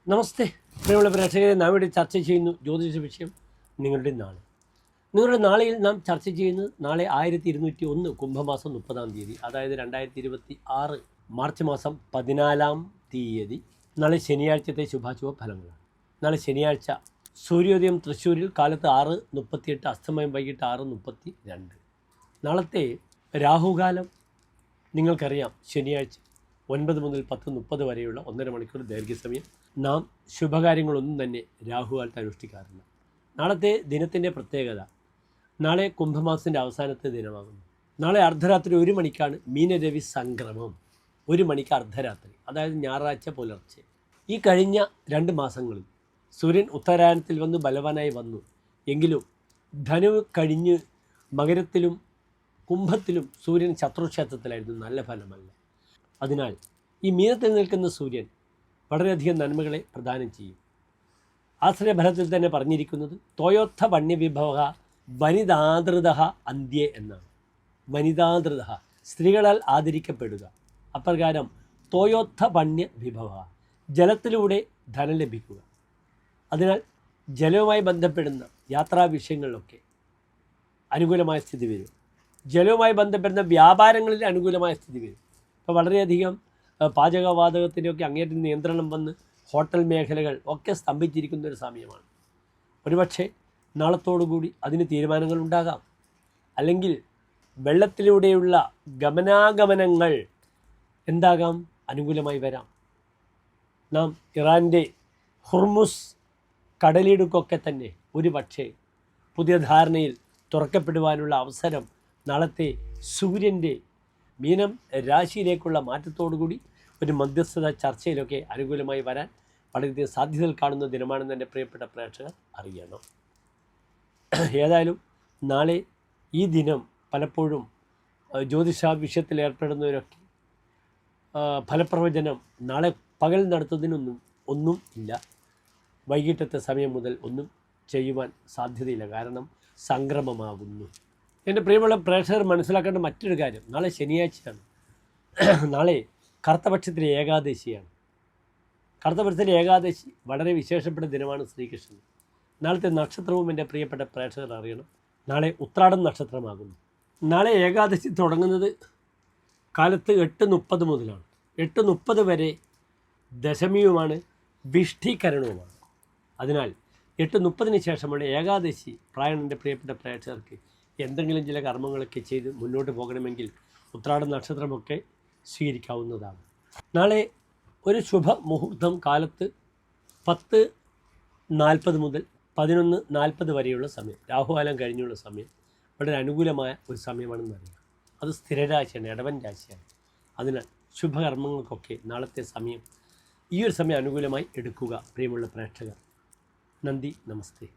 നമസ്തേ പ്രിയമുള്ള പ്രേക്ഷകരെ, നാം ഇവിടെ ചർച്ച ചെയ്യുന്നു ജ്യോതിഷ വിഷയം നിങ്ങളുടെ നാളെ. നിങ്ങളുടെ നാളെയിൽ നാം ചർച്ച ചെയ്യുന്നത് നാളെ 1201 കുംഭമാസം 30-ാം തീയതി, അതായത് 2026 മാർച്ച് മാസം 14-ാം തീയതി, നാളെ ശനിയാഴ്ചത്തെ ശുഭാശുഭ ഫലങ്ങളാണ്. നാളെ ശനിയാഴ്ച സൂര്യോദയം തൃശ്ശൂരിൽ കാലത്ത് 6:38, അസ്തമയം വൈകിട്ട് 6:32. നാളത്തെ രാഹുകാലം നിങ്ങൾക്കറിയാം. ശനിയാഴ്ച 9 മുതൽ 10:30 വരെയുള്ള 1.5 മണിക്കൂർ ദൈർഘ്യസമയം. നാം ശുഭകാര്യങ്ങളൊന്നും തന്നെ രാഹുകാലത്ത് അനുഷ്ഠിക്കാറില്ല. നാളത്തെ ദിനത്തിൻ്റെ പ്രത്യേകത, നാളെ കുംഭമാസത്തിൻ്റെ അവസാനത്തെ ദിനമാകുന്നു. നാളെ അർദ്ധരാത്രി 1 മണിക്കാണ് മീനരവി സംക്രമം. 1 മണിക്ക് അർദ്ധരാത്രി, അതായത് ഞായറാഴ്ച പുലർച്ചെ. ഈ കഴിഞ്ഞ 2 മാസങ്ങളിൽ സൂര്യൻ ഉത്തരായണത്തിൽ വന്ന് ബലവാനായി വന്നു. എങ്കിലും ധനു കഴിഞ്ഞ് മകരത്തിലും കുംഭത്തിലും സൂര്യൻ ശത്രുക്ഷേത്രത്തിലായിരുന്നു. നല്ല ഫലമല്ല. അതിനാൽ ഈ മീനത്തിൽ നിൽക്കുന്ന സൂര്യൻ വളരെയധികം നന്മകളെ പ്രദാനം ചെയ്യും. ആശ്രയഫലത്തിൽ തന്നെ പറഞ്ഞിരിക്കുന്നത് തോയോത്ഥ വന്യവിഭവ വനിതാതൃത അന്ത്യേ എന്നാണ്. വനിതാതൃത, സ്ത്രീകളാൽ ആദരിക്കപ്പെടുക. അപ്രകാരം തോയോത്ഥ വന്യ വിഭവ, ജലത്തിലൂടെ ധനം ലഭിക്കുക. അതിനാൽ ജലവുമായി ബന്ധപ്പെടുന്ന യാത്രാ വിഷയങ്ങളിലൊക്കെ അനുകൂലമായ സ്ഥിതി വരും. ജലവുമായി ബന്ധപ്പെടുന്ന വ്യാപാരങ്ങളിൽ അനുകൂലമായ സ്ഥിതി വരും. ഇപ്പോൾ വളരെയധികം പാചകവാതകത്തിൻ്റെയൊക്കെ അങ്ങേറ്റം നിയന്ത്രണം വന്ന് ഹോട്ടൽ മേഖലകൾ ഒക്കെ സ്തംഭിച്ചിരിക്കുന്ന ഒരു സമയമാണ്. ഒരുപക്ഷെ നാളത്തോടുകൂടി അതിന് തീരുമാനങ്ങൾ ഉണ്ടാകാം. അല്ലെങ്കിൽ വെള്ളത്തിലൂടെയുള്ള ഗമനാഗമനങ്ങൾ എന്താകാം, അനുകൂലമായി വരാം. നാം ഇറാൻ്റെ ഹുർമുസ് കടലിടുക്കൊക്കെ തന്നെ ഒരുപക്ഷെ പുതിയ ധാരണയിൽ തുറക്കപ്പെടുവാനുള്ള അവസരം നാളത്തെ സൂര്യൻ്റെ മീനം രാശിയിലേക്കുള്ള മാറ്റത്തോടുകൂടി ഒരു മധ്യസ്ഥത ചർച്ചയിലൊക്കെ അനുകൂലമായി വരാൻ വളരെയധികം സാധ്യതകൾ കാണുന്ന ദിനമാണെന്ന് എൻ്റെ പ്രിയപ്പെട്ട പ്രേക്ഷകർ അറിയണം. ഏതായാലും നാളെ ഈ ദിനം പലപ്പോഴും ജ്യോതിഷ വിഷയത്തിൽ ഏർപ്പെടുന്നവരൊക്കെ ഫലപ്രവചനം നാളെ പകൽ നടത്തുന്നതിനൊന്നും ഇല്ല. വൈകിട്ടത്തെ സമയം മുതൽ ഒന്നും ചെയ്യുവാൻ സാധ്യതയില്ല. കാരണം സംക്രമമാകുന്നു. എൻ്റെ പ്രിയമുള്ള പ്രേക്ഷകർ മനസ്സിലാക്കേണ്ട മറ്റൊരു കാര്യം, നാളെ ശനിയാഴ്ചയാണ്. നാളെ കറുത്തപക്ഷത്തിലെ ഏകാദശിയാണ്. കറുത്തപക്ഷത്തിലെ ഏകാദശി വളരെ വിശേഷപ്പെട്ട ദിനമാണ് ശ്രീകൃഷ്ണൻ. നാളത്തെ നക്ഷത്രവും എൻ്റെ പ്രിയപ്പെട്ട പ്രേക്ഷകർ അറിയണം. നാളെ ഉത്രാടം നക്ഷത്രമാകുന്നു. നാളെ ഏകാദശി തുടങ്ങുന്നത് കാലത്ത് 8:30 മുതലാണ്. 8:30 വരെ ദശമിയുമാണ്, വിഷ്ഠീകരണവുമാണ്. അതിനാൽ 8:30 ശേഷമുള്ള ഏകാദശി പ്രായം എൻ്റെ പ്രിയപ്പെട്ട പ്രേക്ഷകർക്ക് എന്തെങ്കിലും ചില കർമ്മങ്ങളൊക്കെ ചെയ്ത് മുന്നോട്ട് പോകണമെങ്കിൽ ഉത്രാട നക്ഷത്രമൊക്കെ സ്വീകരിക്കാവുന്നതാണ്. നാളെ ഒരു ശുഭ മുഹൂർത്തം കാലത്ത് 10:40 മുതൽ 11:40 വരെയുള്ള സമയം, രാഹുകാലം കഴിഞ്ഞുള്ള സമയം വളരെ അനുകൂലമായ ഒരു സമയമാണെന്ന് അറിയാം. അത് സ്ഥിരരാശിയാണ്, ഇടവൻ രാശിയാണ്. അതിനാൽ ശുഭകർമ്മങ്ങൾക്കൊക്കെ നാളത്തെ സമയം, ഈ ഒരു സമയം അനുകൂലമായി എടുക്കുക പ്രിയമുള്ള പ്രേക്ഷകർ. നന്ദി, നമസ്തേ.